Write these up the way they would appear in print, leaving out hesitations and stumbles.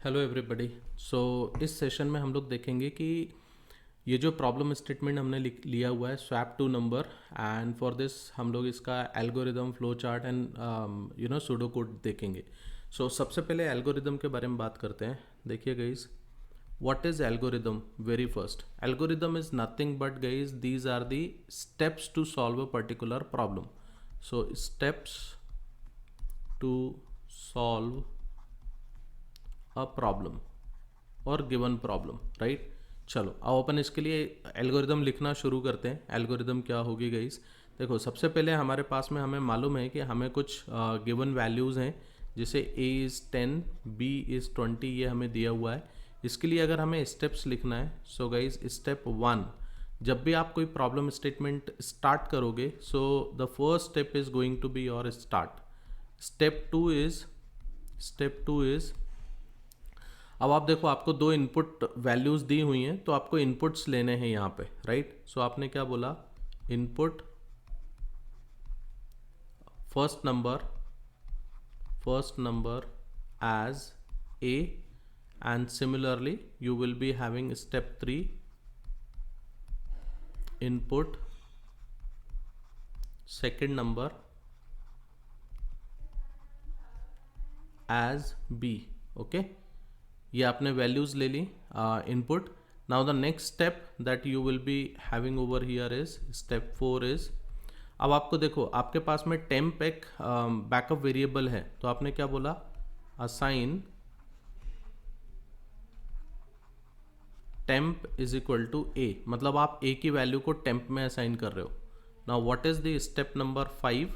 Hello everybody. सो इस session में हम लोग देखेंगे कि ये जो प्रॉब्लम स्टेटमेंट हमने लिया हुआ है swap two number, and for this हम लोग इसका algorithm, flow chart and pseudo code देखेंगे। सो सबसे पहले एल्गोरिदम के बारे में बात करते हैं। देखिए guys, what is algorithm? Very first, algorithm is nothing but guys these are the steps to solve a particular problem. So steps to solve a problem और गिवन प्रॉब्लम, राइट। चलो अब अपन इसके लिए एल्गोरिदम लिखना शुरू करते हैं। एल्गोरिदम क्या होगी गाइस? देखो, सबसे पहले हमारे पास में हमें मालूम है कि हमें कुछ गिवन वैल्यूज़ हैं, जैसे a इज़ 10, b इज़ 20, ये हमें दिया हुआ है। इसके लिए अगर हमें स्टेप्स लिखना है, सो गाइस स्टेप 1, जब भी आप कोई प्रॉब्लम स्टेटमेंट स्टार्ट करोगे, so the first step is going to be your start. Step two is अब आप देखो, आपको दो इनपुट वैल्यूज़ दी हुई हैं, तो आपको इनपुट्स लेने हैं यहाँ पे, राइट। सो आपने क्या बोला? Input first number as A, and similarly you will be having step 3, input second number as B. Okay, ये आपने वैल्यूज़ ले ली, input. Now the next step that you will be having over here is step 4 is, अब आपको देखो, आपके पास में temp एक बैकअप वेरिएबल है, तो आपने क्या बोला? Assign temp is equal to A, मतलब आप ए की वैल्यू को टेम्प में असाइन कर रहे हो। Now what is the step number 5?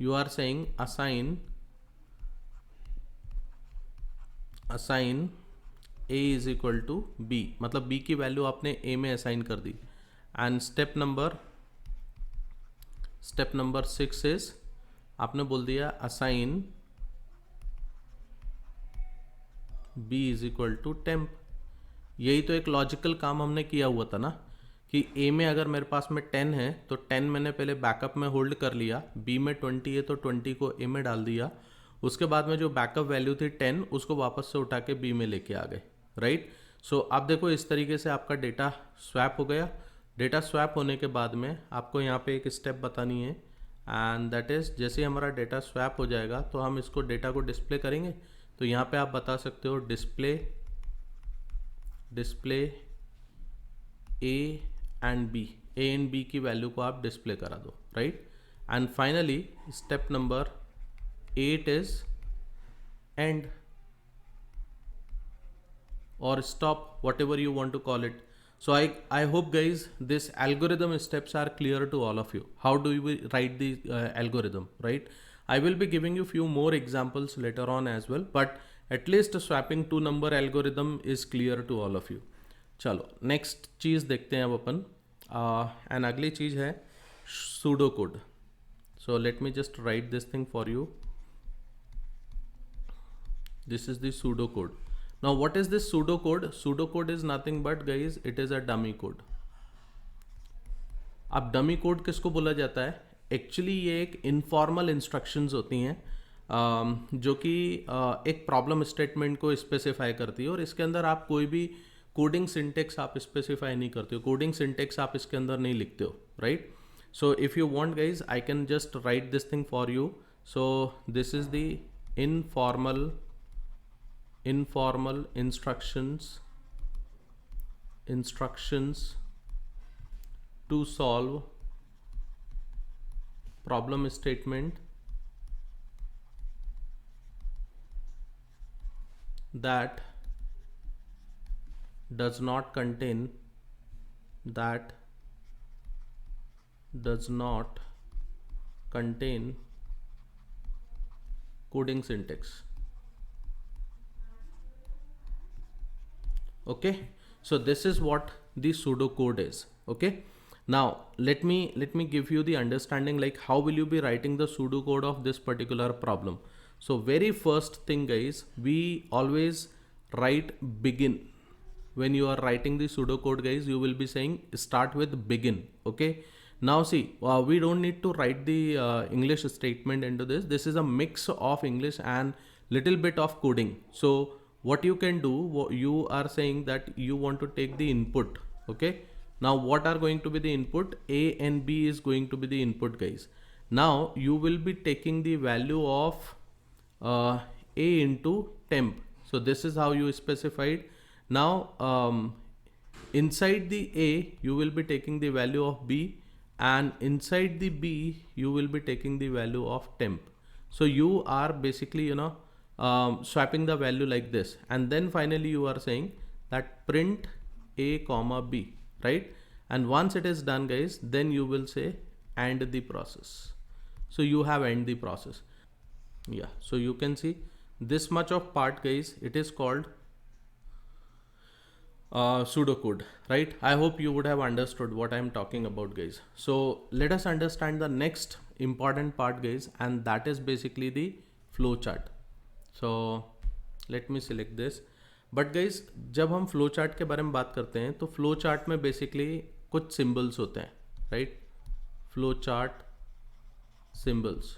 You are saying assign a is equal to b, मतलब b की वैल्यू आपने a में असाइन कर दी। एंड स्टेप नंबर 6 इज, आपने बोल दिया assign b is equal to temp. यही तो एक लॉजिकल काम हमने किया हुआ था ना, कि a में अगर मेरे पास में 10 है तो 10 मैंने पहले बैकअप में होल्ड कर लिया, b में 20 है तो 20 को a में डाल दिया, उसके बाद में जो बैकअप वैल्यू थी 10 उसको वापस से उठा के b में लेके आ गए, राइट। सो आप देखो, इस तरीके से आपका डेटा स्वैप हो गया। डेटा स्वैप होने के बाद में आपको यहाँ पे एक स्टेप बतानी है, एंड दैट इज़, जैसे ही हमारा डेटा स्वैप हो जाएगा तो हम इसको डेटा को डिस्प्ले करेंगे। तो यहाँ पे आप बता सकते हो डिस्प्ले ए एंड बी की वैल्यू को आप डिस्प्ले करा दो, right. And finally step number 8 is and or stop, whatever you want to call it. So I hope guys this algorithm steps are clear to all of you. How do we write the algorithm, right? I will be giving you few more examples later on as well, but at least swapping two number algorithm is clear to all of you. चलो next चीज़ देखते हैं अब अपन, and अगली चीज़ है pseudo code. So let me just right this thing for you. This is the pseudo code. Now what is this pseudo code? Pseudo code is nothing but guys, it is a dummy code. अब dummy code किसको बोला जाता है? Actually ये एक informal instructions होती हैं, जो कि एक प्रॉब्लम स्टेटमेंट को स्पेसिफाई करती है, और इसके अंदर आप कोई भी कोडिंग सिंटेक्स आप स्पेसिफाई नहीं करते हो, कोडिंग सिंटेक्स आप इसके अंदर नहीं लिखते हो, right. So if you want guys, I can just right this thing for you. So this is the informal instructions to solve problem statement that does not contain coding syntax. Okay, so this is what the pseudo code is. Okay, now let me give you the understanding, like how will you be writing the pseudo code of this particular problem. So very first thing guys, we always write begin. When you are writing the pseudo code guys, you will be saying start with begin. Okay, now see, we don't need to write the English statement into this. This is a mix of English and little bit of coding. So what you can do, you are saying that you want to take the input. Okay, now what are going to be the input? A and B is going to be the input, guys. Now you will be taking the value of A into temp. So this is how you specified. Now inside the A you will be taking the value of B, and inside the B you will be taking the value of temp. So you are basically swapping the value like this, and then finally you are saying that print A comma B, right? And once it is done, guys, then you will say end the process. So you have end the process. Yeah, so you can see this much of part, guys, it is called pseudocode, right? I hope you would have understood what I am talking about, guys. So let us understand the next important part, guys, and that is basically the flow chart. So let me select this. But guys जब हम flow chart के बारे में बात करते हैं तो flow chart में बेसिकली कुछ सिंबल्स होते हैं, राइट? Flow chart symbols.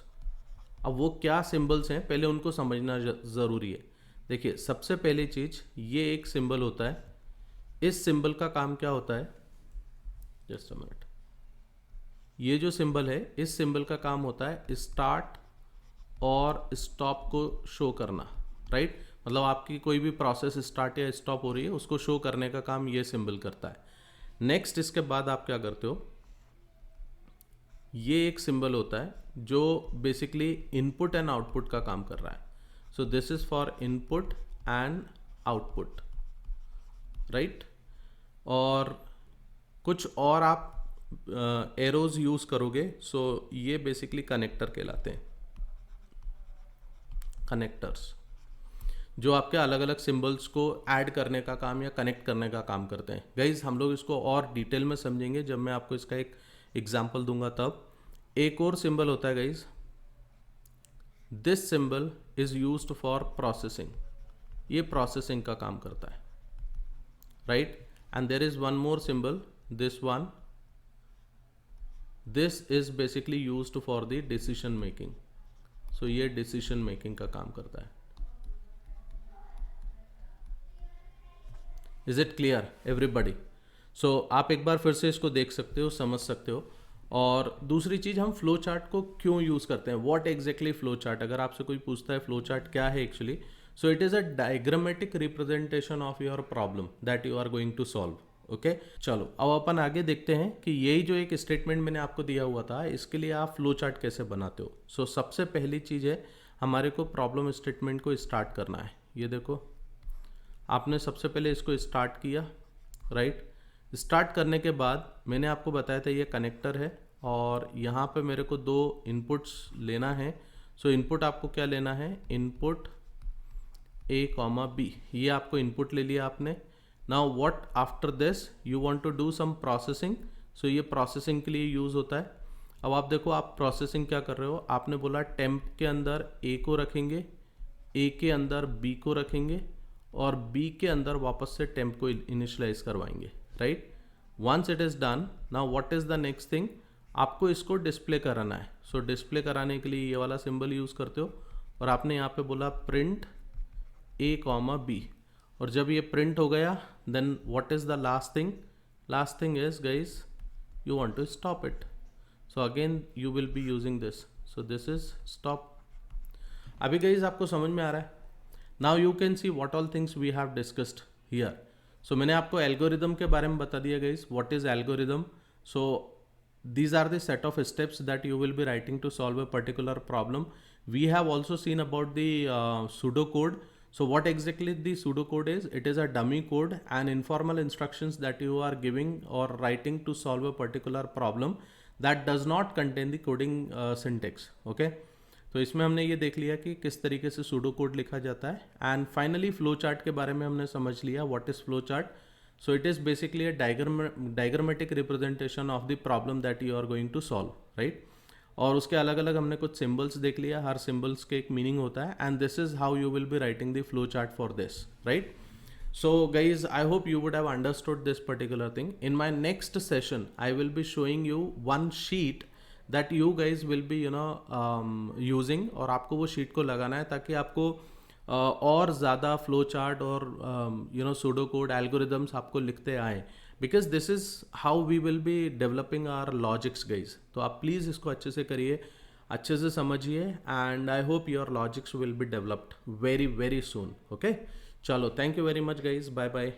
अब वो क्या सिंबल्स हैं पहले उनको समझना ज़रूरी है। देखिए, सबसे पहली चीज़, ये एक सिंबल होता है। इस सिंबल का काम क्या होता है? Just a minute. ये जो सिंबल है, इस सिंबल का काम होता है स्टार्ट और स्टॉप को शो करना, राइट? मतलब आपकी कोई भी प्रोसेस स्टार्ट या स्टॉप हो रही है, उसको शो करने का काम ये सिंबल करता है। नेक्स्ट, इसके बाद आप क्या करते हो? ये एक सिंबल होता है जो बेसिकली इनपुट एंड आउटपुट का काम कर रहा है। सो this is for input and output, right? और कुछ और आप एरोज यूज करोगे, सो ये बेसिकली कनेक्टर कहलाते हैं, कनेक्टर्स, जो आपके अलग अलग सिंबल्स को ऐड करने का काम या कनेक्ट करने का काम करते हैं। गाइज, हम लोग इसको और डिटेल में समझेंगे जब मैं आपको इसका एक एग्जांपल दूंगा तब। एक और सिंबल होता है guys, this symbol is used for processing. ये प्रोसेसिंग का काम करता है, right? And there is one more symbol, this one, this is basically used for the decision making. So ये डिसीजन मेकिंग का काम करता है। Is it clear everybody? So आप एक बार फिर से इसको देख सकते हो, समझ सकते हो। और दूसरी चीज़, हम फ्लो चार्ट को क्यों यूज़ करते हैं? What exactly flow chart? अगर आपसे कोई पूछता है फ्लो चार्ट क्या है actually, so it is a diagrammatic representation of your problem that you are going to solve. Okay, चलो अब अपन आगे देखते हैं कि यही जो एक स्टेटमेंट मैंने आपको दिया हुआ था, इसके लिए आप फ्लो चार्ट कैसे बनाते हो। सो सबसे पहली चीज़ है, हमारे को प्रॉब्लम स्टेटमेंट को स्टार्ट करना है। ये देखो, आपने सबसे पहले इसको स्टार्ट किया, राइट? स्टार्ट करने के बाद मैंने आपको बताया था ये कनेक्टर है, और यहाँ पे मेरे को दो इनपुट्स लेना है। सो इनपुट आपको क्या लेना है? इनपुट A कॉमा B, ये आपको इनपुट ले लिया आपने। Now what after this, you want to do some processing. So ये प्रोसेसिंग के लिए यूज़ होता है। अब आप देखो, आप प्रोसेसिंग क्या कर रहे हो? आपने बोला टेम्प के अंदर A को रखेंगे, A के अंदर B को रखेंगे, और B के अंदर वापस से टेम्प को इनिशियलाइज करवाएंगे, right? Once it is done, now what is the next thing? आपको इसको डिस्प्ले कराना है। सो डिस्प्ले कराने के लिए ये वाला सिंबल यूज़ करते हो, और आपने यहाँ पे बोला प्रिंट A कॉमा B, और जब ये प्रिंट हो गया, then what is the last thing? Last thing is guys, you want to stop it. So again you will be using this. So this is stop. अभी guys आपको समझ में आ रहा है? Now you can see what all things we have discussed here. So मैंने आपको algorithm के बारे में बता दिया guys, what is algorithm. So these are the set of steps that you will be writing to solve a particular problem. We have also seen about the pseudocode. So what exactly the pseudocode is? It is a dummy code and informal instructions that you are giving or writing to solve a particular problem that does not contain the coding syntax. Okay, तो इसमें हमने ये देख लिया कि किस तरीके से सूडो कोड लिखा जाता है। एंड फाइनली फ्लो चार्ट के बारे में हमने समझ लिया, what is flow chart. So it is basically a diagrammatic representation of the problem that you are going to solve, right? और उसके अलग अलग हमने कुछ सिंबल्स देख लिया, हर सिंबल्स के एक मीनिंग होता है, and this is how you will be writing the flow chart for this, right? So guys, I hope you would have understood this particular thing. In my next session, I will be showing you one sheet that you guys will be using, और आपको वो sheet को लगाना है ताकि आपको और ज़्यादा फ्लो चार्ट और सूडो कोड एल्गोरिदम्स आपको लिखते आए, because this is how we will be developing our logics guys. तो आप प्लीज़ इसको अच्छे से करिए, अच्छे से समझिए, and I hope your logics will be developed very very soon. Okay, चलो, thank you very much guys, bye bye.